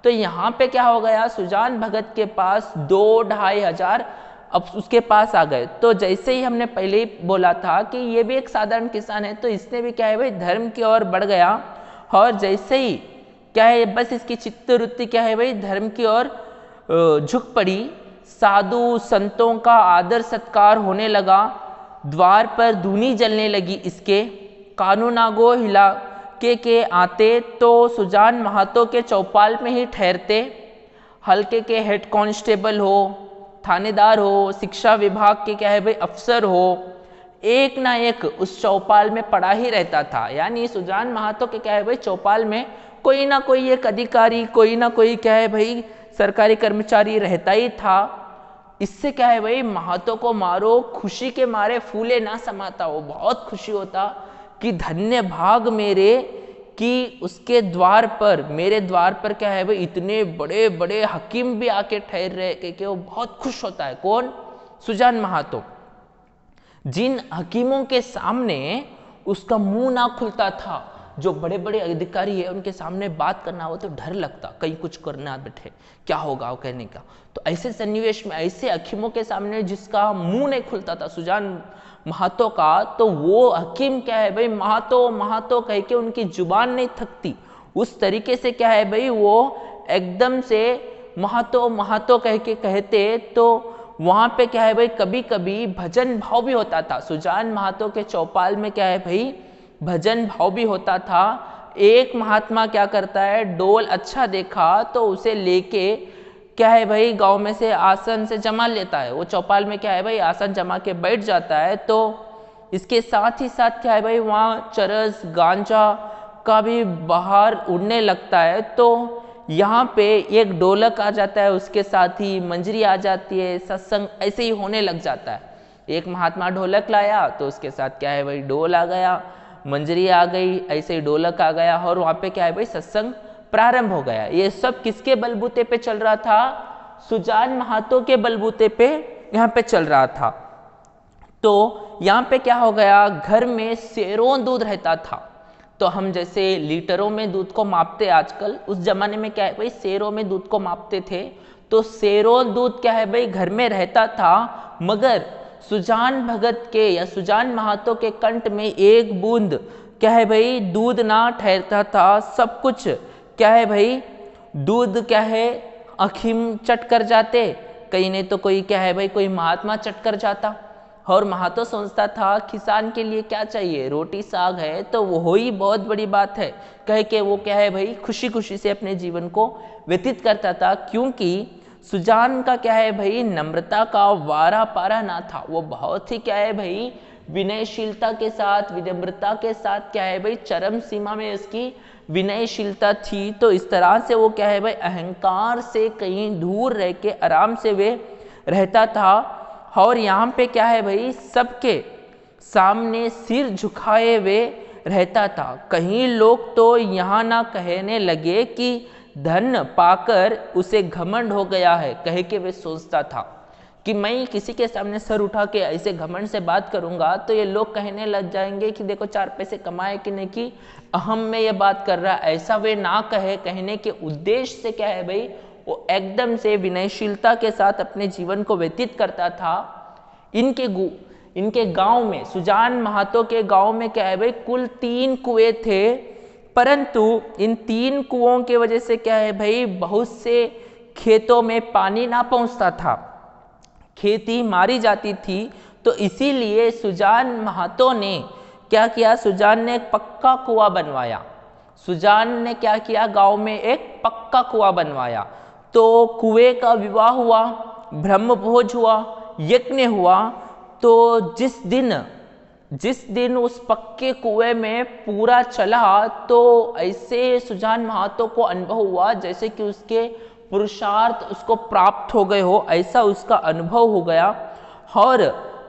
तो यहाँ पे क्या हो गया सुजान भगत के पास 2-2.5 हजार अब उसके पास आ गए। तो जैसे ही हमने पहले ही बोला था कि ये भी एक साधारण किसान है, तो इसने भी क्या है भाई धर्म की ओर बढ़ गया, और जैसे ही क्या है बस इसकी चित्तवृत्ति क्या है भाई धर्म की ओर झुक पड़ी। साधु संतों का आदर सत्कार होने लगा। द्वार पर धूनी जलने लगी इसके। कानूनागो इलाके के आते तो सुजान महातो के चौपाल में ही ठहरते। हल्के के हेड कांस्टेबल हो, थानेदार हो, शिक्षा विभाग के क्या है भाई अफसर हो, एक ना एक उस चौपाल में पड़ा ही रहता था। यानी सुजान महातो के क्या है भाई चौपाल में कोई ना कोई एक अधिकारी, कोई ना कोई क्या है भाई सरकारी कर्मचारी रहता ही था। इससे क्या है भाई महातो को मारो खुशी के मारे फूले ना समाता। वो बहुत खुशी होता कि धन्य भाग मेरे कि उसके द्वार पर, मेरे द्वार पर क्या है भाई इतने बड़े बड़े हकीम भी आके ठहर रहे कि वो बहुत खुश होता है। कौन? सुजान महातो। जिन हकीमों के सामने उसका मुंह ना खुलता था, जो बड़े बड़े अधिकारी है उनके सामने बात करना हो तो डर लगता, कहीं कुछ करना बैठे क्या होगा वो कहने का। तो ऐसे सन्निवेश में ऐसे हकीमों के सामने जिसका मुंह नहीं खुलता था सुजान महातो का, तो वो हकीम क्या है भाई महातो महातो कह के उनकी जुबान नहीं थकती। उस तरीके से क्या है भाई वो एकदम से महातो महातो कह के कहते। तो वहां पे क्या है भाई कभी कभी भजन भाव भी होता था। सुजान महातो के चौपाल में क्या है भाई भजन भाव भी होता था। एक महात्मा क्या करता है, डोल अच्छा देखा तो उसे लेके क्या है भाई गांव में से आसन से जमा लेता है। वो चौपाल में क्या है भाई आसन जमा के बैठ जाता है। तो इसके साथ ही साथ क्या है भाई वहाँ चरस गांजा का भी बाहर उड़ने लगता है। तो यहाँ पे एक ढोलक आ जाता है, उसके साथ ही मंजरी आ जाती है, सत्संग ऐसे ही होने लग जाता है। एक महात्मा ढोलक लाया तो उसके साथ क्या है भाई ढोल आ गया, मंजरी आ गई, ऐसे ही ढोलक आ गया और वहाँ पे क्या है भाई सत्संग प्रारंभ हो गया। ये सब किसके बलबूते पे चल रहा था? सुजान महातो के बलबूते पे यहाँ पे चल रहा था। तो यहाँ पे क्या हो गया, घर में सेरों दूध रहता था। तो हम जैसे लीटरों में दूध को मापते आजकल, उस जमाने में क्या है भाई सेरों में दूध को मापते थे। तो सेरों दूध क्या है भाई घर में रहता था, मगर सुजान भगत के या सुजान महातो के कंठ में एक बूंद क्या है भाई दूध ना ठहरता था। सब कुछ क्या है भाई दूध क्या है अखीम चट कर जाते, कहीं नहीं तो कोई क्या है भाई कोई महात्मा चट कर जाता। और महातो सोचता था किसान के लिए क्या चाहिए, रोटी साग है तो वो ही बहुत बड़ी बात है कह के वो क्या है भाई खुशी खुशी से अपने जीवन को व्यतीत करता था। क्योंकि सुजान का क्या है भाई नम्रता का वारा पारा ना था। वो बहुत ही क्या है भाई विनयशीलता के साथ, विनम्रता के साथ क्या है भाई चरम सीमा में उसकी विनयशीलता थी। तो इस तरह से वो क्या है भाई अहंकार से कहीं दूर रह के आराम से वे रहता था। और यहाँ पे क्या है भाई सबके सामने सिर झुकाए वे रहता था। कहीं लोग तो यहाँ ना कहने लगे कि धन पाकर उसे घमंड हो गया है, कह के वे सोचता था कि मैं किसी के सामने सर उठा के ऐसे घमंड से बात करूंगा तो ये लोग कहने लग जाएंगे कि देखो 4 पैसे कमाए कि नहीं, कि अहम में ये बात कर रहा है। ऐसा वे ना कहे, कहने के उद्देश्य से क्या है भाई वो एकदम से विनयशीलता के साथ अपने जीवन को व्यतीत करता था। इनके गांव में, सुजान महातो के गांव में क्या है भाई कुल 3 कुएं थे, परंतु इन 3 कुओं की वजह से क्या है भाई बहुत से खेतों में पानी ना पहुंचता था, खेती मारी जाती थी। तो इसीलिए सुजान महातो ने क्या किया, सुजान ने एक पक्का कुआं बनवाया। सुजान ने क्या किया, गांव में एक पक्का कुआं बनवाया। तो कुएं का विवाह हुआ, ब्रह्म भोज हुआ, यज्ञ हुआ। तो जिस दिन उस पक्के कुएं में पूरा चला तो ऐसे सुजान महातो को अनुभव हुआ जैसे कि उसके पुरुषार्थ उसको प्राप्त हो गए हो, ऐसा उसका अनुभव हो गया। और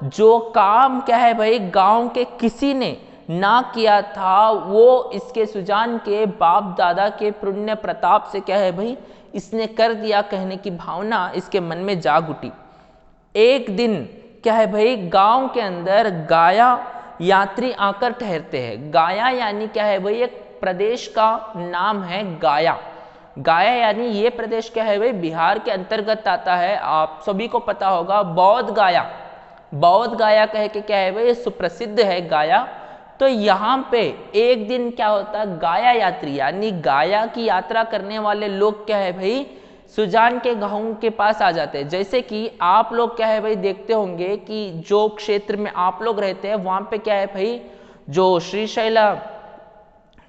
जो काम क्या है भाई गांव के किसी ने ना किया था वो इसके सुजान के बाप दादा के पुण्य प्रताप से क्या है भाई इसने कर दिया, कहने की भावना इसके मन में जाग उठी। एक दिन क्या है भाई गांव के अंदर गाया यात्री आकर ठहरते हैं। गाया यानी क्या है भाई एक प्रदेश का नाम है गाया। गाया यानी ये प्रदेश क्या है भाई बिहार के अंतर्गत आता है। आप सभी को पता होगा बौद्ध गाया, बौद्ध गाया कह के क्या है भाई सुप्रसिद्ध है गाया। तो यहाँ पे एक दिन क्या होता है, गाया यात्री यानी गाया की यात्रा करने वाले लोग क्या है भाई सुजान के गांव के पास आ जाते हैं। जैसे कि आप लोग क्या है भाई देखते होंगे कि जो क्षेत्र में आप लोग रहते हैं वहां पे क्या है भाई, जो श्रीशैला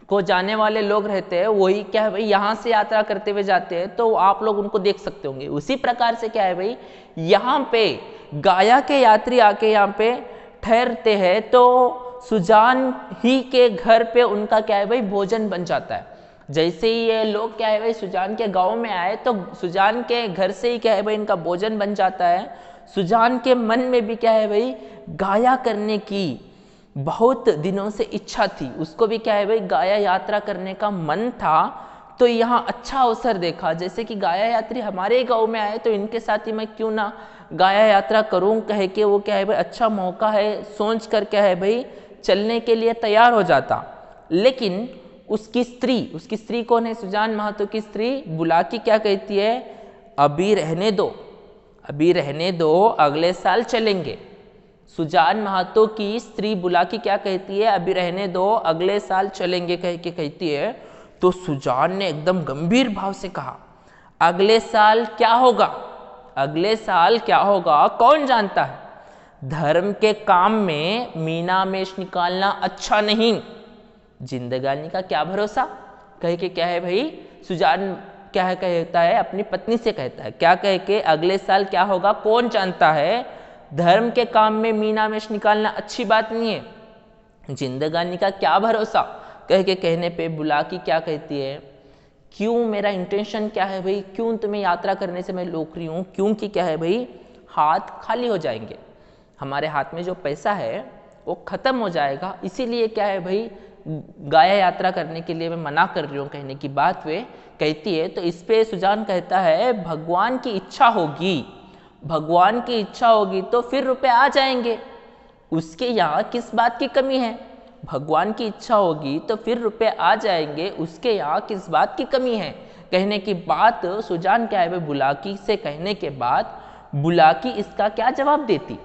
को जाने वाले लोग रहते हैं वही क्या है भाई यहाँ से यात्रा करते हुए जाते हैं, तो आप लोग उनको देख सकते होंगे। उसी प्रकार से क्या है भाई यहाँ पे गाया के यात्री आके यहाँ पे ठहरते हैं, तो सुजान ही के घर पे उनका क्या है भाई भोजन बन जाता है। जैसे ही ये लोग क्या है भाई सुजान के गांव में आए तो सुजान के घर से ही क्या है भाई इनका भोजन बन जाता है। सुजान के मन में भी क्या है भाई गाया करने की बहुत दिनों से इच्छा थी, उसको भी क्या है भाई गाया यात्रा करने का मन था। तो यहाँ अच्छा अवसर देखा, जैसे कि गाया यात्री हमारे गांव में आए तो इनके साथ ही मैं क्यों ना गाया यात्रा करूं कह के वो क्या है भाई अच्छा मौका है सोच कर क्या है भाई चलने के लिए तैयार हो जाता। लेकिन उसकी स्त्री कौन है, सुजान महतो की स्त्री बुलाकी क्या कहती है, अभी रहने दो अगले साल चलेंगे। सुजान महतो की स्त्री बुलाकी क्या कहती है, अभी रहने दो अगले साल चलेंगे कह के कहती है। तो सुजान ने एकदम गंभीर भाव से कहा, अगले साल क्या होगा कौन जानता है, धर्म के काम में मीनामेश निकालना अच्छा नहीं, जिंदगानी का क्या भरोसा कह के क्या है भाई सुजान क्या है कहता है अपनी पत्नी से कहता है, क्या कह के अगले साल क्या होगा कौन जानता है, धर्म के काम में मीनामेश निकालना अच्छी बात नहीं है, जिंदगानी का क्या भरोसा कह के कहने पे बुलाकी क्या कहती है, क्यों मेरा इंटेंशन क्या है भाई, क्यों तुम्हें यात्रा करने से मैं रोक रही हूँ, क्योंकि क्या है भाई हाथ खाली हो जाएंगे, हमारे हाथ में जो पैसा है वो खत्म हो जाएगा, इसीलिए क्या है भाई गाया यात्रा करने के लिए मैं मना कर रही हूँ कहने की बात वे कहती है। तो इस पे सुजान कहता है भगवान की इच्छा होगी तो फिर रुपए आ जाएंगे, उसके यहाँ किस बात की कमी है, भगवान की इच्छा होगी तो फिर रुपए आ जाएंगे, उसके यहाँ किस बात की कमी है कहने की बात सुजान क्या है भाई बुलाकी से कहने के बाद बुलाकी इसका क्या जवाब देती,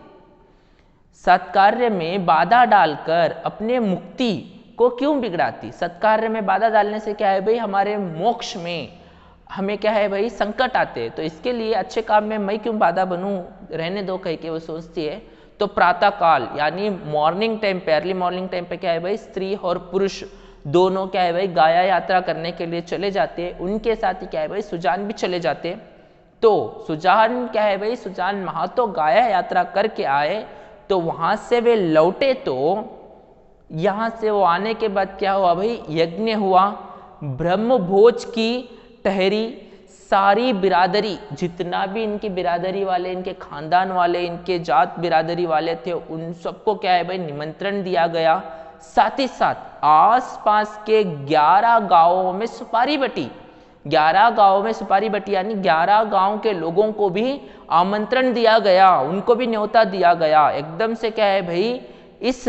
सत्कार्य में बाधा डालकर अपने मुक्ति को क्यों बिगड़ाती, सत्कार्य में बाधा डालने से क्या है भाई हमारे मोक्ष में हमें क्या है भाई संकट आते हैं, तो इसके लिए अच्छे काम में मैं क्यों बाधा बनूं, रहने दो कह के वो सोचती है। तो प्रातः काल यानी मॉर्निंग टाइम पे अर्ली मॉर्निंग टाइम पे क्या है भाई स्त्री और पुरुष दोनों क्या है भाई गाया यात्रा करने के लिए चले जाते हैं, उनके साथ ही क्या है भाई सुजान भी चले जाते हैं। तो सुजान क्या है भाई सुजान महतो गाया यात्रा करके आए, तो वहां से वे लौटे, तो यहां से वो आने के बाद क्या हुआ भाई यज्ञ हुआ, ब्रह्म भोज की ठहरी, सारी बिरादरी जितना भी इनकी बिरादरी वाले इनके खानदान वाले इनके जात बिरादरी वाले थे उन सबको क्या है भाई निमंत्रण दिया गया, साथ ही साथ आसपास के 11 गांवों में सुपारी बटी, 11 गांवों में सुपारी बटी यानी 11 गांव के लोगों को भी आमंत्रण दिया गया, उनको भी न्योता दिया गया। एकदम से क्या है भाई इस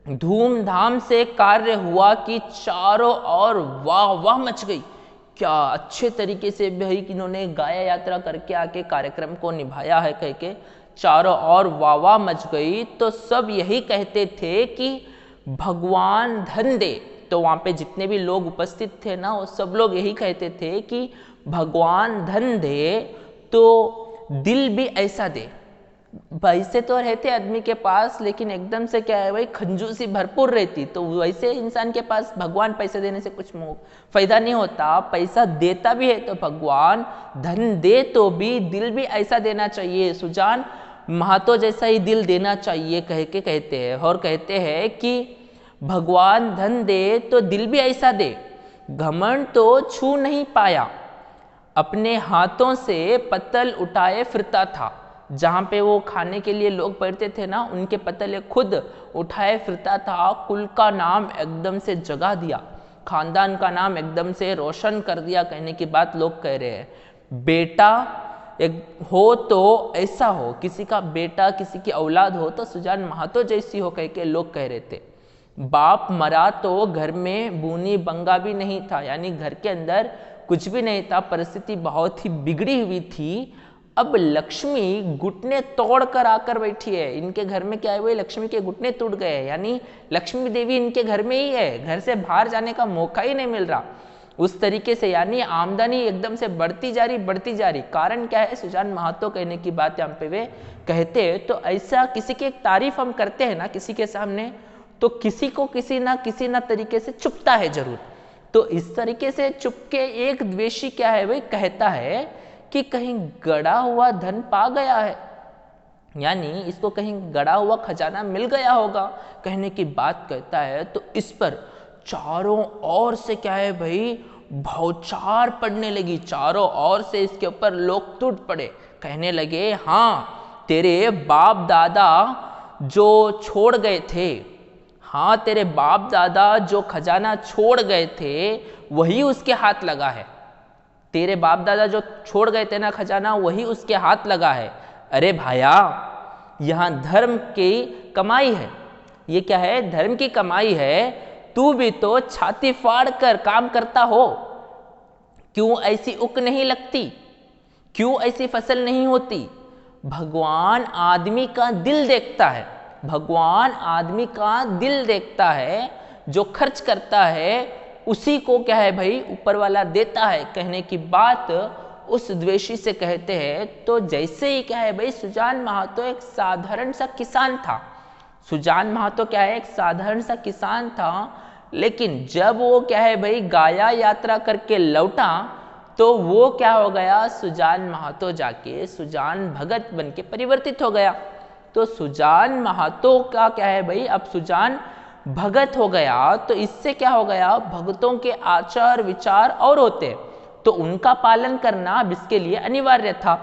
धूमधाम से कार्य हुआ कि चारों ओर वाह वाह मच गई, क्या अच्छे तरीके से भाई इन्होंने गाया यात्रा करके आके कार्यक्रम को निभाया है कह के चारों ओर वाह वाह मच गई। तो सब यही कहते थे कि भगवान धन दे, तो वहां पे जितने भी लोग उपस्थित थे ना वो सब लोग यही कहते थे कि भगवान धन दे तो दिल भी ऐसा दे, पैसे तो रहते आदमी के पास लेकिन एकदम से क्या है भाई कंजूसी भरपूर रहती, तो वैसे इंसान के पास भगवान पैसे देने से कुछ फायदा नहीं होता, पैसा देता भी है तो भगवान धन दे तो भी दिल भी ऐसा देना चाहिए, सुजान महतो जैसा ही दिल देना चाहिए कह के कहते हैं। और कहते हैं कि भगवान धन दे तो दिल भी ऐसा दे, घमंड तो छू नहीं पाया, अपने हाथों से पत्तल उठाए फिरता था, जहाँ पे वो खाने के लिए लोग बैठते थे ना उनके पतले खुद उठाए फिरता था, कुल का नाम एकदम से जगा दिया, खानदान का नाम एकदम से रोशन कर दिया कहने की बात लोग कह रहे हैं। बेटा एक हो तो ऐसा हो, किसी का बेटा किसी की औलाद हो तो सुजान महतो जैसी हो कह के लोग कह रहे थे। बाप मरा तो घर में बूनी बंगा भी नहीं था, यानी घर के अंदर कुछ भी नहीं था, परिस्थिति बहुत ही बिगड़ी हुई थी। अब लक्ष्मी घुटने तोड़ कर आकर बैठी है, इनके घर में क्या है वो लक्ष्मी के घुटने टूट गए, यानी लक्ष्मी देवी इनके घर में ही है, घर से बाहर जाने का मौका ही नहीं मिल रहा। उस तरीके से, यानी आमदनी एकदम से बढ़ती जा रही। कारण क्या है? सुजान महतो कहने की बात यहाँ पे वे कहते हैं। तो ऐसा किसी की एक तारीफ हम करते हैं ना किसी के सामने, तो किसी को किसी ना तरीके से चुपता है जरूर। तो इस तरीके से चुपके एक द्वेषी क्या है भाई, कहता है कि कहीं गड़ा हुआ धन पा गया है, यानी इसको कहीं गड़ा हुआ खजाना मिल गया होगा कहने की बात कहता है। तो इस पर चारों ओर से क्या है भाई, भौचार पड़ने लगी। चारों ओर से इसके ऊपर लोग टूट पड़े, कहने लगे हाँ तेरे बाप दादा जो छोड़ गए थे, हाँ तेरे बाप दादा जो खजाना छोड़ गए थे वही उसके हाथ लगा है। तेरे बाप दादा जो छोड़ गए थे ना खजाना, वही उसके हाथ लगा है। अरे भाया, यहाँ धर्म की कमाई है। ये क्या है? धर्म की कमाई है। तू भी तो छाती फाड़ कर काम करता हो, क्यों ऐसी उक नहीं लगती? क्यों ऐसी फसल नहीं होती? भगवान आदमी का दिल देखता है। भगवान आदमी का दिल देखता है। जो खर्च करता है उसी को क्या है भाई, ऊपर वाला देता है कहने की बात उस द्वेषी से कहते हैं। तो जैसे ही क्या है भाई, सुजान महतो एक साधारण सा किसान था। सुजान महतो क्या है? एक साधारण सा किसान था। लेकिन जब वो क्या है भाई गाया यात्रा करके लौटा, तो वो क्या हो गया, सुजान महतो जाके सुजान भगत बन के परिवर्तित हो गया। तो सुजान महतो का क्या है भाई, अब सुजान भगत हो गया। तो इससे क्या हो गया, भगतों के आचार विचार और होते, तो उनका पालन करना अब इसके लिए अनिवार्य था।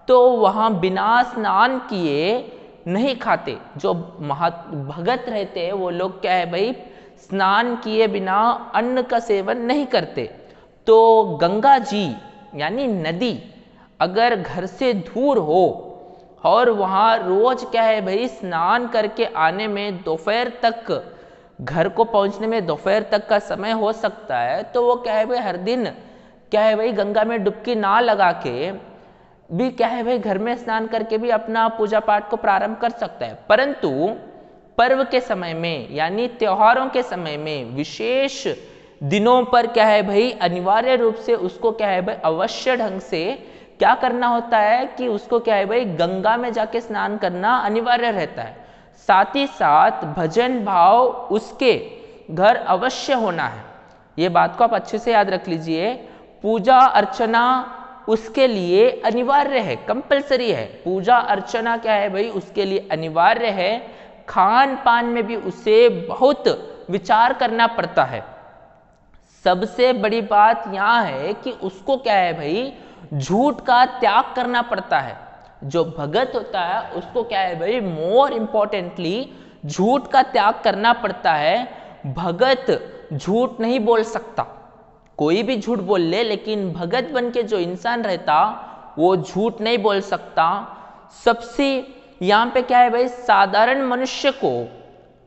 तो वहां बिना स्नान किए नहीं खाते। जो भगत रहते हैं वो लोग क्या है भाई, स्नान किए बिना अन्न का सेवन नहीं करते। तो गंगा जी यानी नदी अगर घर से दूर हो और वहाँ रोज क्या है भाई स्नान करके आने में दोपहर तक, घर को पहुँचने में दोपहर तक का समय हो सकता है, तो वो क्या है भाई हर दिन क्या है भाई गंगा में डुबकी ना लगा के भी क्या है भाई घर में स्नान करके भी अपना पूजा पाठ को प्रारंभ कर सकता है। परंतु पर्व के समय में यानी त्योहारों के समय में, विशेष दिनों पर क्या है भाई अनिवार्य रूप से उसको क्या है भाई अवश्य ढंग से क्या करना होता है कि उसको क्या है भाई गंगा में जाके स्नान करना अनिवार्य रहता है। साथ ही साथ भजन भाव उसके घर अवश्य होना है। ये बात को आप अच्छे से याद रख लीजिए। पूजा अर्चना उसके लिए अनिवार्य है, कंपलसरी है। पूजा अर्चना क्या है भाई उसके लिए अनिवार्य है। खान पान में भी उसे बहुत विचार करना पड़ता है। सबसे बड़ी बात यहाँ है कि उसको क्या है भाई झूठ का त्याग करना पड़ता है। जो भगत होता है उसको क्या है भाई मोर इम्पोर्टेंटली झूठ का त्याग करना पड़ता है। भगत झूठ नहीं बोल सकता, कोई भी झूठ बोल ले, लेकिन भगत बन के जो इंसान रहता वो झूठ नहीं बोल सकता। सबसे यहाँ पे क्या है भाई साधारण मनुष्य को,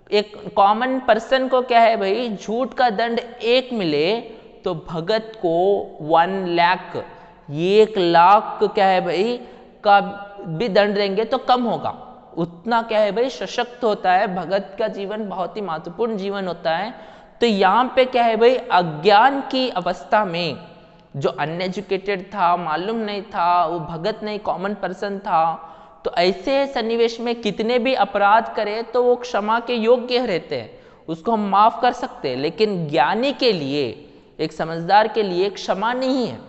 एक कॉमन पर्सन को क्या है भाई झूठ का दंड 1 मिले, तो भगत को 1 लाख 1 लाख क्या है भाई का भी दंड देंगे तो कम होगा। उतना क्या है भाई सशक्त होता है भगत का जीवन, बहुत ही महत्वपूर्ण जीवन होता है। तो यहाँ पे क्या है भाई अज्ञान की अवस्था में जो अनएजुकेटेड था, मालूम नहीं था, वो भगत नहीं कॉमन पर्सन था, तो ऐसे सन्निवेश में कितने भी अपराध करे तो वो क्षमा के योग्य रहते हैं, उसको हम माफ कर सकते हैं। लेकिन ज्ञानी के लिए, एक समझदार के लिए क्षमा नहीं है।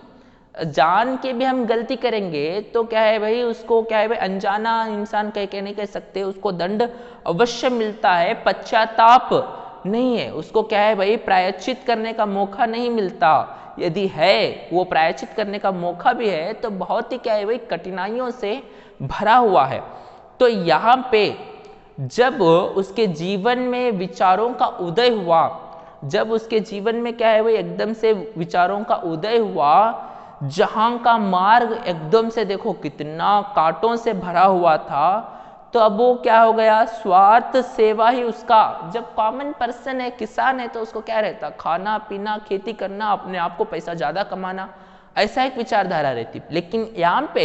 जान के भी हम गलती करेंगे तो क्या है भाई उसको क्या है भाई अनजाना इंसान कह नहीं कह सकते, उसको दंड अवश्य मिलता है, पश्चाताप नहीं है। उसको क्या है भाई प्रायश्चित करने का मौका नहीं मिलता। यदि है वो प्रायश्चित करने का मौका भी है तो बहुत ही क्या है भाई कठिनाइयों से भरा हुआ है। तो यहाँ पे जब उसके जीवन में विचारों का उदय हुआ, जब उसके जीवन में क्या है भाई एकदम से विचारों का उदय हुआ, जहां का मार्ग एकदम से देखो कितना कांटों से भरा हुआ था, तो अब वो क्या हो गया स्वार्थ सेवा ही उसका। जब कॉमन पर्सन है, किसान है, तो उसको क्या रहता खाना पीना, खेती करना, अपने आप को पैसा ज्यादा कमाना, ऐसा एक विचारधारा रहती। लेकिन यहाँ पे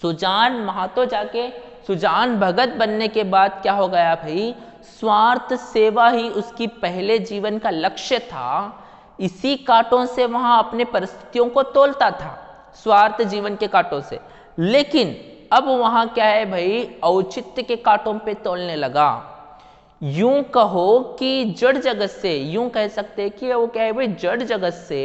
सुजान महतो जाके सुजान भगत बनने के बाद क्या हो गया भाई स्वार्थ सेवा ही उसकी पहले जीवन का लक्ष्य था। इसी कांटों से वहां अपने परिस्थितियों को तोलता था, स्वार्थ जीवन के कांटों से। लेकिन अब वहां क्या है भाई, औचित्य के कांटों पे तोलने लगा। यूं कहो कि जड़ जगत से, यूं कह सकते हैं कि वो क्या है भाई, जड़ जगत से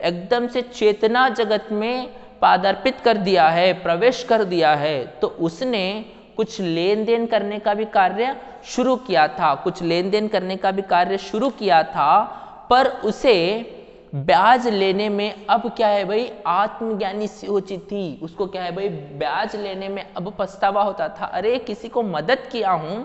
एकदम से चेतना जगत में पादार्पित कर दिया है, प्रवेश कर दिया है। तो उसने कुछ लेन देन करने का भी कार्य शुरू किया था, कुछ लेन देन करने का भी कार्य शुरू किया था, पर उसे ब्याज लेने में अब क्या है भाई, आत्मज्ञानी सी हो चुकी थी। उसको क्या है भाई, ब्याज लेने में अब पछतावा होता था। अरे किसी को मदद किया हूं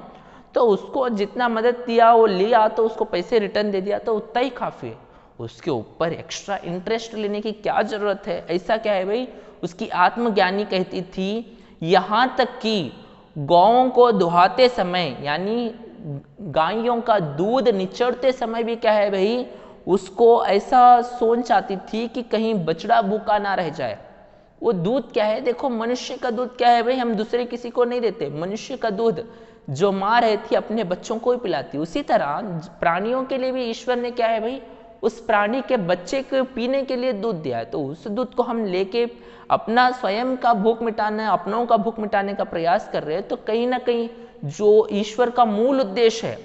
तो उसको जितना मदद दिया वो लिया, तो उसको पैसे रिटर्न दे दिया तो उतना ही काफी है, उसके ऊपर एक्स्ट्रा इंटरेस्ट लेने की क्या जरूरत है। ऐसा क्या है भाई, उसकी आत्मज्ञानी कहती थी। यहां तक कि गौओं को दुहाते समय, यानी गायों का दूध निचोड़ते समय भी क्या है भाई, उसको ऐसा सोच आती थी कि कहीं बछड़ा भूखा ना रह जाए। वो दूध क्या है, देखो मनुष्य का दूध क्या है भाई, हम दूसरे किसी को नहीं देते। मनुष्य का दूध जो माँ रहती अपने बच्चों को ही पिलाती, उसी तरह प्राणियों के लिए भी ईश्वर ने क्या है भाई, उस प्राणी के बच्चे को पीने के लिए दूध दिया है। तो उस दूध को हम लेके अपना स्वयं का भूख मिटाने, अपनों का भूख मिटाने का प्रयास कर रहे हैं। तो कहीं ना कहीं जो ईश्वर का मूल उद्देश्य है,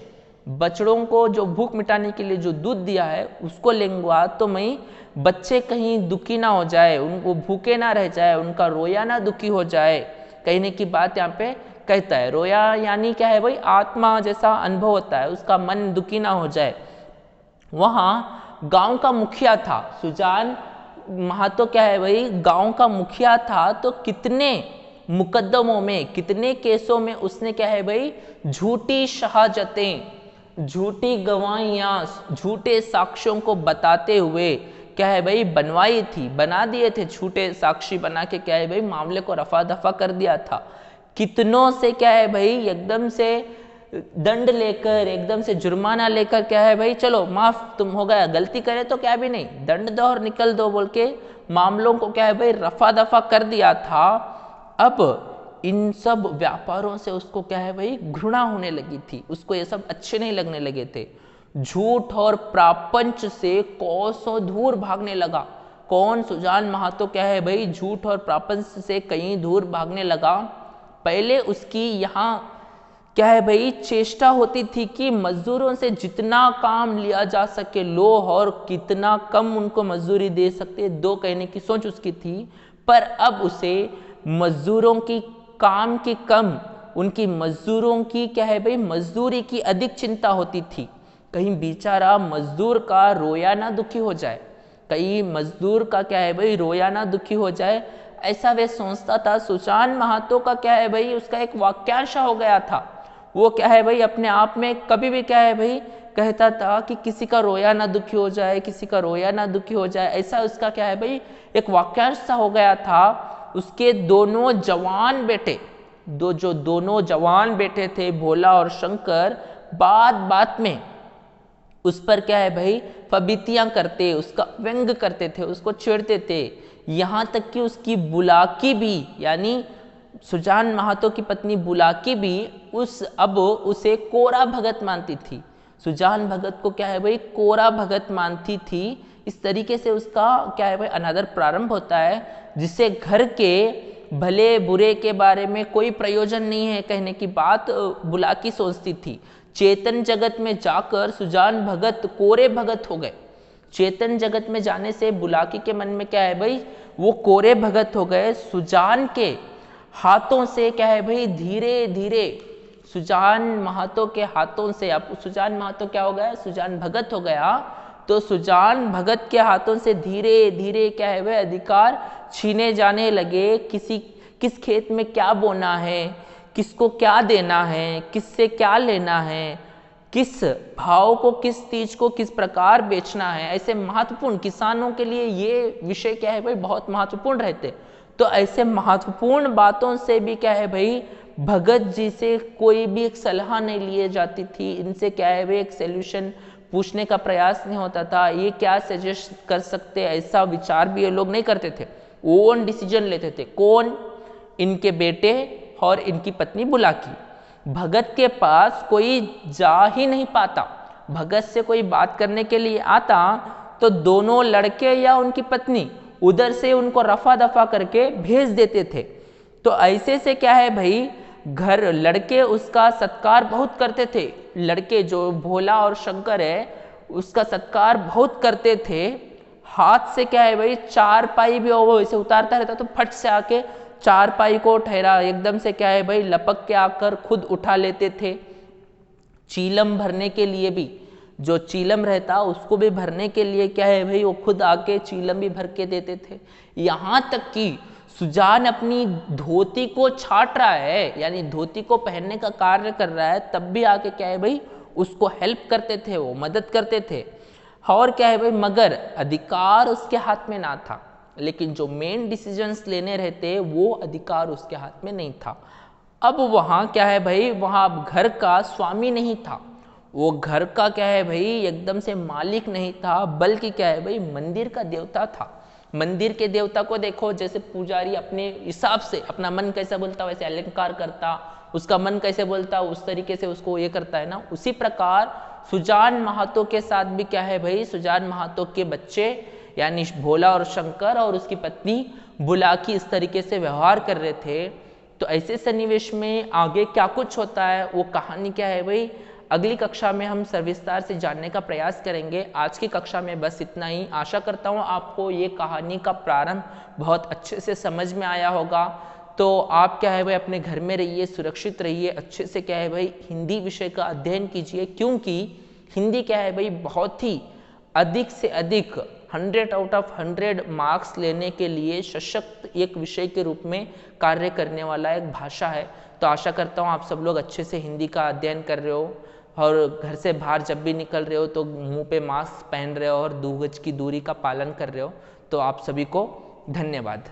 बछड़ों को जो भूख मिटाने के लिए जो दूध दिया है उसको लेंगे, तो मैं बच्चे कहीं दुखी ना हो जाए, उनको भूखे ना रह जाए, उनका रोया ना दुखी हो जाए। कहने की बात यहाँ पे कहता है, रोया यानी क्या है भाई, आत्मा जैसा अनुभव होता है, उसका मन दुखी ना हो जाए। वहां गांव का मुखिया था सुजान महातो, क्या है भाई, गांव का मुखिया था। तो कितने मुकदमों में, कितने केसों में उसने क्या है भाई, झूठी शहादतें, झूठी गवाहियां, झूठे साक्ष्यों को बताते हुए क्या है भाई बनवाई थी, बना दिए थे। झूठे साक्षी बना के क्या है भाई मामले को रफा दफा कर दिया था। कितनों से क्या है भाई एकदम से दंड लेकर, एकदम से जुर्माना लेकर क्या है भाई, चलो माफ तुम हो गया, गलती करे तो क्या भी नहीं, दंड दो और निकल दो बोल के मामलों को क्या है भाई रफा दफा कर दिया था। अब इन सब व्यापारों से उसको क्या है भाई घृणा होने लगी थी, उसको ये सब अच्छे नहीं लगने लगे थे। झूठ और प्रापंच से कोसों दूर भागने लगा। कौन, सुजान महातो क्या है भाई झूठ और प्रापंच से कहीं दूर भागने लगा। पहले उसकी यहाँ क्या है भाई चेष्टा होती थी कि मजदूरों से जितना काम लिया जा सके लो, और कितना कम उनको मजदूरी दे सकते दो, कहने की सोच उसकी थी। पर अब उसे मजदूरों की काम की कम, उनकी मजदूरों की क्या है भाई मजदूरी की अधिक चिंता होती थी। कहीं बेचारा मजदूर का रोया ना दुखी हो जाए, कहीं मजदूर का क्या है भाई रोया ना दुखी हो जाए, ऐसा वे सोचता था। सुजान महातो का क्या है भाई उसका एक वाक्यांश हो गया था। वो क्या है भाई अपने आप में कभी भी क्या है भाई कहता था कि किसी का रोया ना दुखी हो जाए, किसी का रोया ना दुखी हो जाए, ऐसा उसका क्या है भाई एक वाक्यांश सा हो गया था। उसके दोनों जवान बेटे, दोनों जवान बेटे थे भोला और शंकर, बात बात में उस पर क्या है भाई फबीतियां करते, उसका व्यंग करते थे, उसको छेड़ते थे। यहाँ तक कि उसकी बुलाकी भी, यानी सुजान महातो की पत्नी बुलाकी भी अब उसे कोरा भगत मानती थी। सुजान भगत को क्या है भाई कोरा भगत मानती थी। इस तरीके से उसका क्या है भाई अनादर प्रारंभ होता है, जिससे घर के भले बुरे के बारे में कोई प्रयोजन नहीं है कहने की बात बुलाकी सोचती थी। चेतन जगत में जाकर सुजान भगत कोरे भगत हो गए। चेतन जगत में जाने से बुलाकी के मन में क्या है भाई वो कोरे भगत हो गए। सुजान के हाथों से क्या है भाई धीरे धीरे सुजान महातो के हाथों से, अब सुजान महातो क्या हो गया सुजान भगत हो गया, तो सुजान भगत के हाथों से धीरे धीरे क्या है भाई अधिकार छीने जाने लगे। किस खेत में क्या बोना है, किसको क्या देना है, किससे क्या लेना है, किस भाव को, किस तीज को किस प्रकार बेचना है, ऐसे महत्वपूर्ण किसानों के लिए ये विषय क्या है भाई बहुत महत्वपूर्ण रहते। तो ऐसे महत्वपूर्ण बातों से भी क्या है भाई भगत जी से कोई भी एक सलाह नहीं लिए जाती थी। इनसे क्या है भाई एक सॉल्यूशन पूछने का प्रयास नहीं होता था, ये क्या सजेस्ट कर सकते, ऐसा विचार भी ये लोग नहीं करते थे। ओन डिसीजन लेते थे। कौन? इनके बेटे और इनकी पत्नी बुलाकी। भगत के पास कोई जा ही नहीं पाता। भगत से कोई बात करने के लिए आता तो दोनों लड़के या उनकी पत्नी उधर से उनको रफा दफा करके भेज देते थे। तो ऐसे से क्या है भाई, घर लड़के उसका सत्कार बहुत करते थे, लड़के जो भोला और शंकर है उसका सत्कार बहुत करते थे। हाथ से क्या है भाई, चारपाई भी वो ऐसे उतारता रहता तो फट से आके चारपाई को ठहरा एकदम से क्या है भाई लपक के आकर खुद उठा लेते थे। चीलम भरने के लिए भी, जो चीलम रहता उसको भी भरने के लिए क्या है भाई वो खुद आके चीलम भी भर के देते थे। यहाँ तक कि सुजान अपनी धोती को छाट रहा है, यानी धोती को पहनने का कार्य कर रहा है, तब भी आके क्या है भाई उसको हेल्प करते थे, वो मदद करते थे। और क्या है भाई, मगर अधिकार उसके हाथ में ना था, लेकिन जो मेन डिसीजंस लेने रहते वो अधिकार उसके हाथ में नहीं था। अब वहाँ क्या है भाई, वहाँ घर का स्वामी नहीं था, वो घर का क्या है भाई एकदम से मालिक नहीं था, बल्कि क्या है भाई मंदिर का देवता था। मंदिर के देवता को देखो, जैसे पुजारी अपने हिसाब से अपना मन कैसा बोलता वैसे अलंकार करता, उसका मन कैसे बोलता उस तरीके से उसको ये करता है ना, उसी प्रकार सुजान महातो के साथ भी क्या है भाई, सुजान महातो के बच्चे यानी भोला और शंकर और उसकी पत्नी बुलाकी इस तरीके से व्यवहार कर रहे थे। तो ऐसे सन्निवेश में आगे क्या कुछ होता है वो कहानी क्या है भाई, अगली कक्षा में हम सविस्तार से जानने का प्रयास करेंगे। आज की कक्षा में बस इतना ही। आशा करता हूँ आपको ये कहानी का प्रारंभ बहुत अच्छे से समझ में आया होगा। तो आप क्या है भाई अपने घर में रहिए, सुरक्षित रहिए, अच्छे से क्या है भाई हिंदी विषय का अध्ययन कीजिए, क्योंकि हिंदी क्या है भाई बहुत ही अधिक से अधिक 100 आउट ऑफ 100 मार्क्स लेने के लिए सशक्त एक विषय के रूप में कार्य करने वाला एक भाषा है। तो आशा करता हूँ आप सब लोग अच्छे से हिंदी का अध्ययन कर रहे हो और घर से बाहर जब भी निकल रहे हो तो मुंह पे मास्क पहन रहे हो और 2 गज की दूरी का पालन कर रहे हो। तो आप सभी को धन्यवाद।